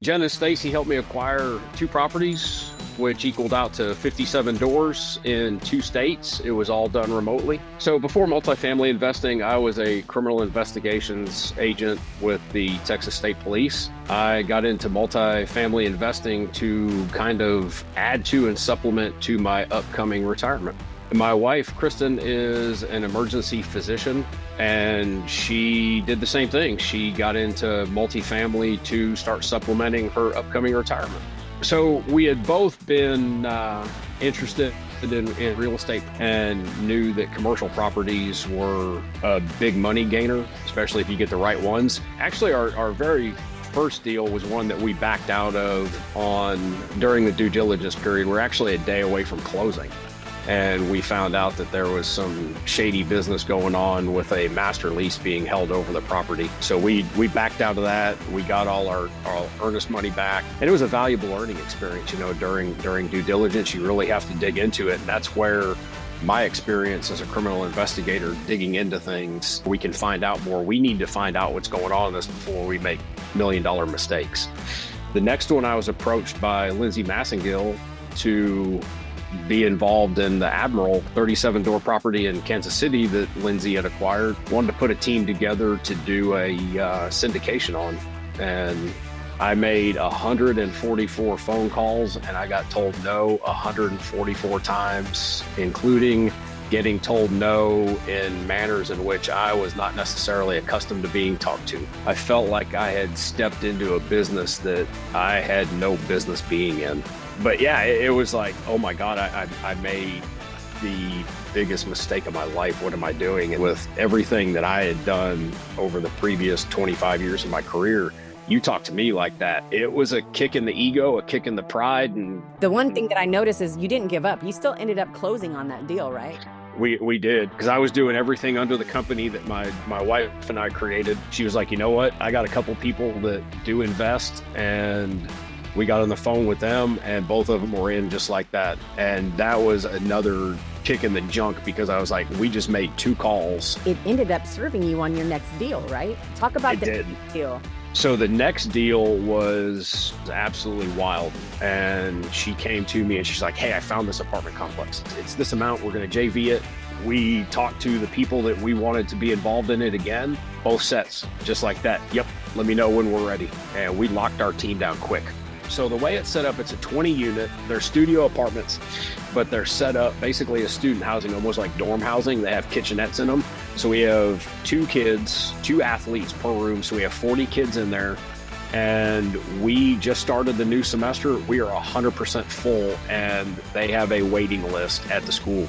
Jen and Stacy helped me acquire 2 properties, which equaled out to 57 doors in 2 states. It was all done remotely. So before multifamily investing, I was a criminal investigations agent with the Texas State Police. I got into multifamily investing to kind of add to and supplement to my upcoming retirement. My wife, Kristen, is an emergency physician, and she did the same thing. She got into multifamily to start supplementing her upcoming retirement. So we had both been interested in real estate and knew that commercial properties were a big money gainer, especially if you get the right ones. Actually, our very first deal was one that we backed out of during the due diligence period. We're actually a day away from closing. And we found out that there was some shady business going on with a master lease being held over the property. So we backed out of that. We got all our earnest money back. And it was a valuable learning experience. You know, during due diligence, you really have to dig into it. And that's where my experience as a criminal investigator digging into things, we can find out more. We need to find out what's going on in this before we make million-dollar mistakes. The next one, I was approached by Lindsay Massengill to be involved in the Admiral 37-door property in Kansas City that Lindsay had acquired. Wanted to put a team together to do a syndication on. And I made 144 phone calls and I got told no 144 times, including getting told no in manners in which I was not necessarily accustomed to being talked to. I felt like I had stepped into a business that I had no business being in. But yeah, it was like, oh my God, I made the biggest mistake of my life. What am I doing? And with everything that I had done over the previous 25 years of my career, you talk to me like that. It was a kick in the ego, a kick in the pride. And the one thing that I noticed is you didn't give up. You still ended up closing on that deal, right? We did, because I was doing everything under the company that my wife and I created. She was like, you know what? I got a couple people that do invest, and we got on the phone with them and both of them were in just like that. And that was another kick in the junk, because I was like, we just made 2 calls. It ended up serving you on your next deal, right? Talk about the deal. So the next deal was absolutely wild. And she came to me and she's like, hey, I found this apartment complex. It's this amount. We're going to JV it. We talked to the people that we wanted to be involved in it again. Both sets, just like that. Yep, let me know when we're ready. And we locked our team down quick. So the way it's set up, it's a 20 unit, they're studio apartments, but they're set up basically as student housing, almost like dorm housing. They have kitchenettes in them. So we have 2 kids, 2 athletes per room. So we have 40 kids in there. And we just started the new semester. We are 100% full and they have a waiting list at the school.